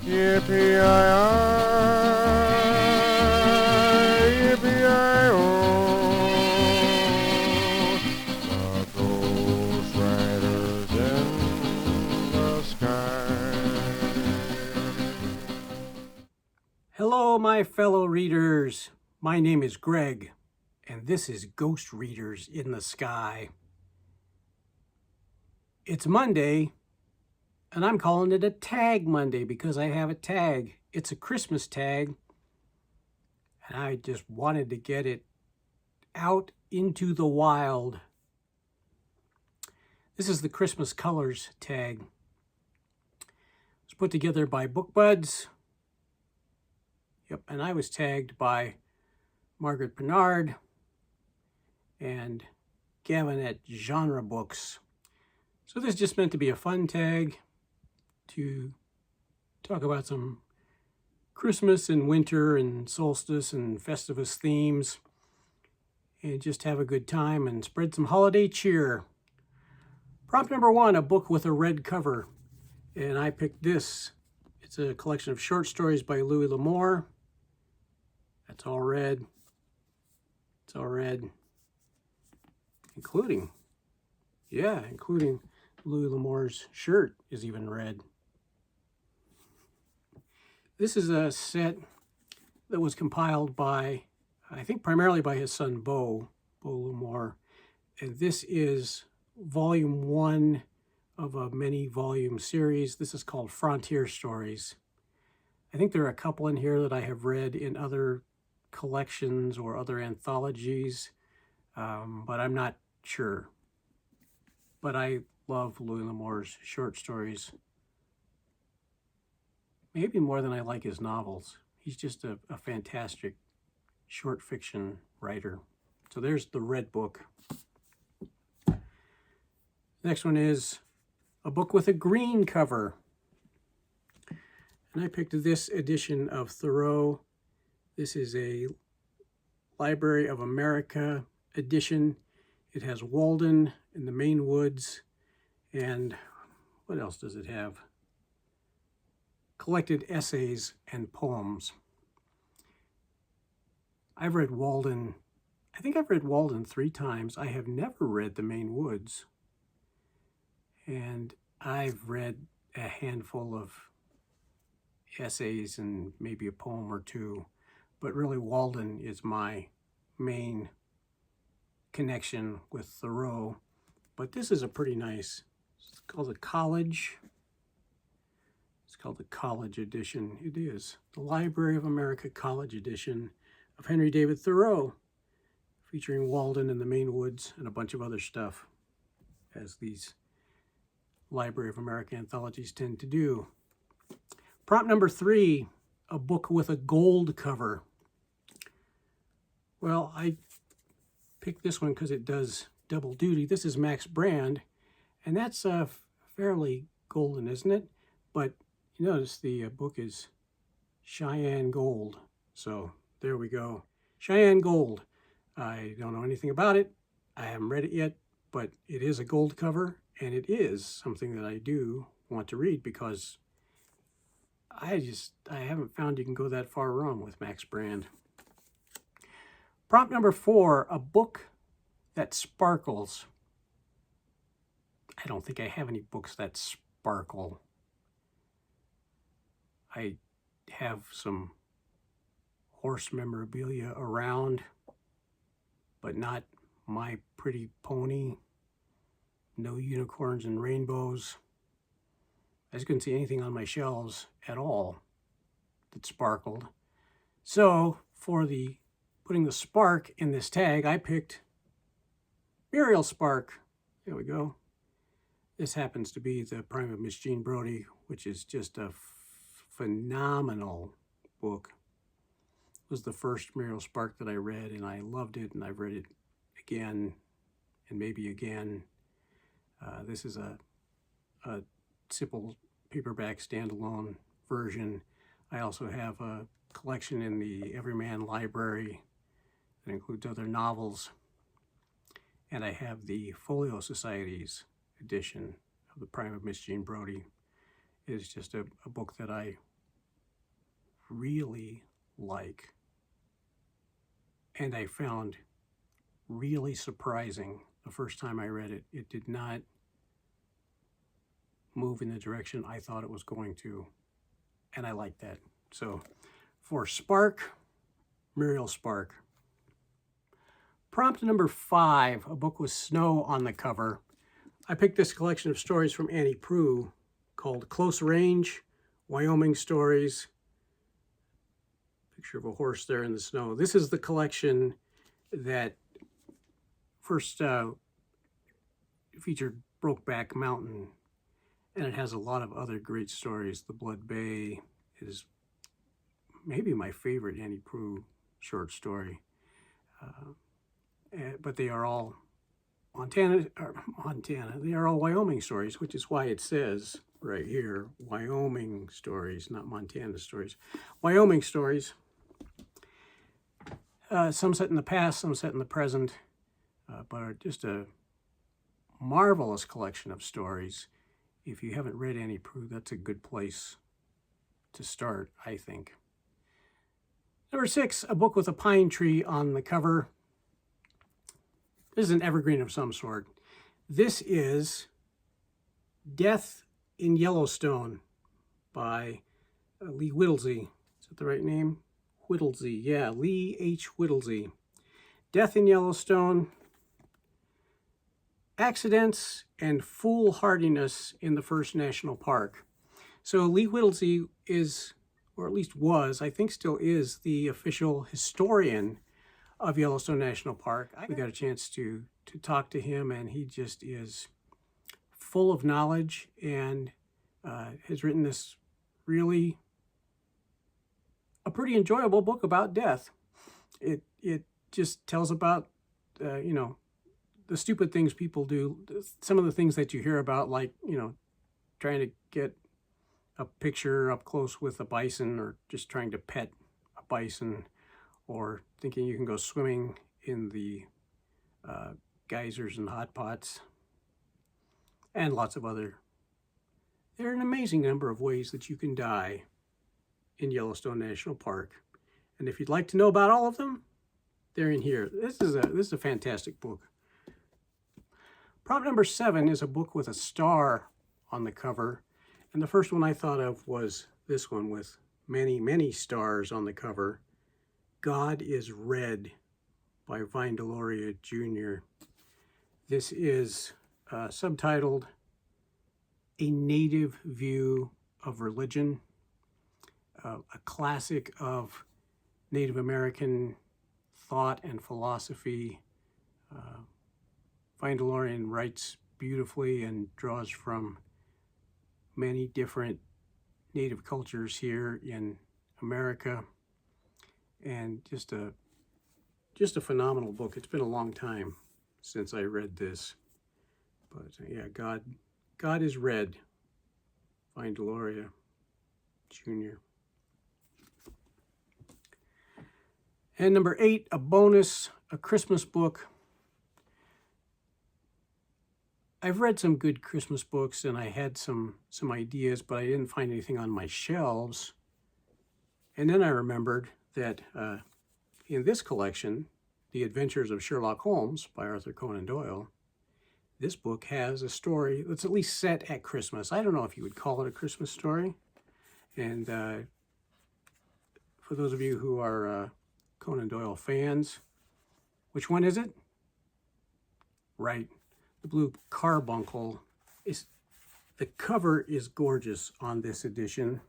Yippee-yi-yi, yippee-yi-oh, the Ghost Riders in the sky. Hello, my fellow readers. My name is Greg, and this is Ghost Readers in the Sky. It's Monday, and I'm calling it a Tag Monday because I have a tag. It's a Christmas tag, and I just wanted to get it out into the wild. This is the Christmas Colors tag. It's put together by BookBuds. Yep, and I was tagged by Margaret Bernard and Gavin at Genre Books. So this is just meant to be a fun tag to talk about some Christmas and winter and solstice and Festivus themes and just have a good time and spread some holiday cheer. Prompt number 1, a book with a red cover. And I picked this. It's a collection of short stories by Louis L'Amour. That's all red. It's all red. Including Louis L'Amour's shirt is even red. This is a set that was compiled by, I think primarily by his son Beau L'Amour. And this is volume 1 of a many volume series. This is called Frontier Stories. I think there are a couple in here that I have read in other collections or other anthologies, but I'm not sure. But I love Louis L'Amour's short stories, maybe more than I like his novels. He's just a fantastic short fiction writer. So there's the red book. Next one is a book with a green cover. And I picked this edition of Thoreau. This is a Library of America edition. It has Walden in the Maine Woods. And what else does it have? Collected essays and poems. I've read Walden. I think I've read Walden 3 times. I have never read the Maine Woods. And I've read a handful of essays and maybe a poem or 2. But really, Walden is my main connection with Thoreau. But this is a pretty nice, it's called the College. It's called the College Edition. It is the Library of America College Edition of Henry David Thoreau, featuring Walden and the Maine Woods and a bunch of other stuff, as these Library of America anthologies tend to do. Prompt number 3, a book with a gold cover. Well, I picked this one because it does double duty. This is Max Brand, and that's fairly golden, isn't it? But you notice the book is Cheyenne Gold. So there we go. Cheyenne Gold. I don't know anything about it. I haven't read it yet, but it is a gold cover, and it is something that I do want to read because I haven't found you can go that far wrong with Max Brand. Prompt number 4, a book that sparkles. I don't think I have any books that sparkle. I have some horse memorabilia around, but not My Pretty Pony, no unicorns and rainbows. I just couldn't see anything on my shelves at all that sparkled. So for the putting the spark in this tag, I picked Muriel Spark. There we go. This happens to be the Prime of Miss Jean Brodie, which is just a phenomenal book. It was the first Muriel Spark that I read, and I loved it, and I've read it again and maybe again. This is a simple paperback standalone version. I also have a collection in the Everyman Library that includes other novels. And I have the Folio Society's edition of The Prime of Miss Jean Brodie. It is just a book that I really like, and I found really surprising the first time I read it. It did not move in the direction I thought it was going to, and I like that. So for Spark, Muriel Spark. Prompt number 5, a book with snow on the cover. I picked this collection of stories from Annie Proulx called Close Range, Wyoming Stories. Picture of a horse there in the snow. This is the collection that first featured Brokeback Mountain, and it has a lot of other great stories. The Blood Bay is maybe my favorite Annie Proulx short story. But they are all Montana, they are all Wyoming stories, which is why it says right here, Wyoming stories, not Montana stories. Wyoming stories. Some set in the past, some set in the present, but are just a marvelous collection of stories. If you haven't read Annie Proulx, that's a good place to start, I think. Number 6, a book with a pine tree on the cover. This is an evergreen of some sort. This is Death in Yellowstone by Lee Whittlesey. Is that the right name? Whittlesey, yeah, Lee H. Whittlesey. Death in Yellowstone. Accidents and foolhardiness in the First National Park. So Lee Whittlesey is, or at least was, I think still is, the official historian of Yellowstone National Park. We got a chance to talk to him, and he just is full of knowledge and has written this really a pretty enjoyable book about death. It just tells about the stupid things people do, some of the things that you hear about, like trying to get a picture up close with a bison, or just trying to pet a bison, or thinking you can go swimming in the geysers and hot pots, and lots of other. There are an amazing number of ways that you can die in Yellowstone National Park, and if you'd like to know about all of them, they're in here. This is a fantastic book. Prompt number 7 is a book with a star on the cover, and the first one I thought of was this one with many, many stars on the cover. God is Red by Vine Deloria Jr. This is subtitled A Native View of Religion, a classic of Native American thought and philosophy. Vine Deloria writes beautifully and draws from many different Native cultures here in America. And just a phenomenal book. It's been a long time since I read this, but yeah, God is Red, Vine Deloria Jr. And number 8, a bonus, a Christmas book. I've read some good Christmas books, and I had some ideas, but I didn't find anything on my shelves. And then I remembered that in this collection, The Adventures of Sherlock Holmes by Arthur Conan Doyle, this book has a story that's at least set at Christmas. I don't know if you would call it a Christmas story. And for those of you who are Conan Doyle fans, which one is it? Right, the Blue Carbuncle. The cover is gorgeous on this edition,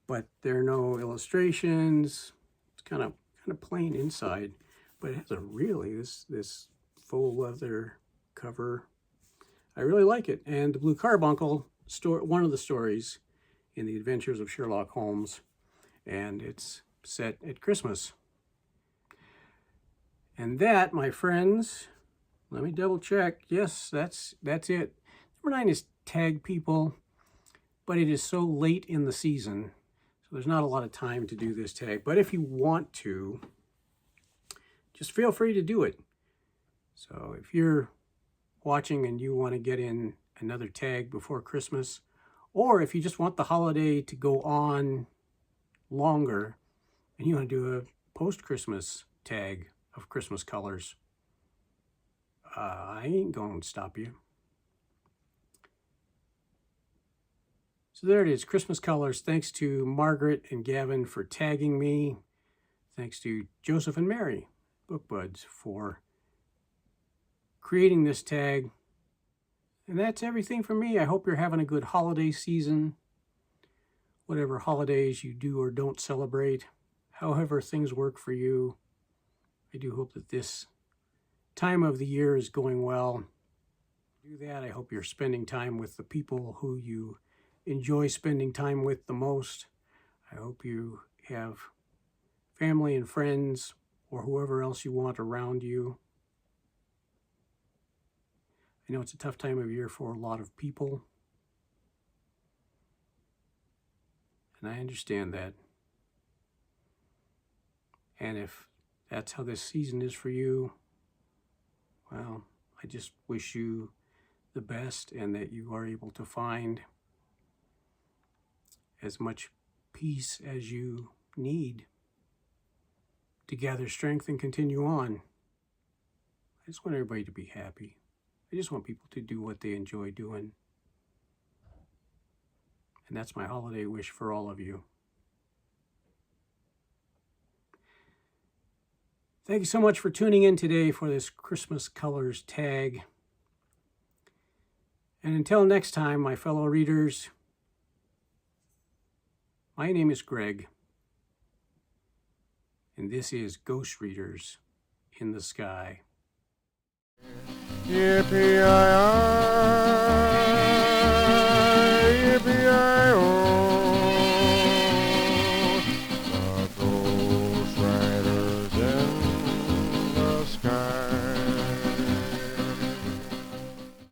but there are no illustrations. It's kind of plain inside, but it has a really this faux leather cover. I really like it. And the Blue Carbuncle, one of the stories in The Adventures of Sherlock Holmes, and it's set at Christmas. And that, my friends, let me double check. Yes, that's it. Number 9 is Tag People, but it is so late in the season, so there's not a lot of time to do this tag. But if you want to, just feel free to do it. So if you're watching and you want to get in another tag before Christmas, or if you just want the holiday to go on longer and you want to do a post-Christmas tag of Christmas colors, I ain't going to stop you. So there it is, Christmas colors. Thanks to Margaret and Gavin for tagging me. Thanks to Joseph and Mary, Book Buds, for creating this tag. And that's everything for me. I hope you're having a good holiday season. Whatever holidays you do or don't celebrate, however things work for you, I do hope that this time of the year is going well. Do that. I hope you're spending time with the people who you enjoy spending time with the most. I hope you have family and friends or whoever else you want around you. I know it's a tough time of year for a lot of people, and I understand that. And if that's how this season is for you, well, I just wish you the best and that you are able to find as much peace as you need to gather strength and continue on. I just want everybody to be happy. I just want people to do what they enjoy doing. And that's my holiday wish for all of you. Thank you so much for tuning in today for this Christmas Colors tag. And until next time, my fellow readers, my name is Greg, and this is Ghost Readers in the Sky. Yippee-yi-yi, yippee-yi-yi.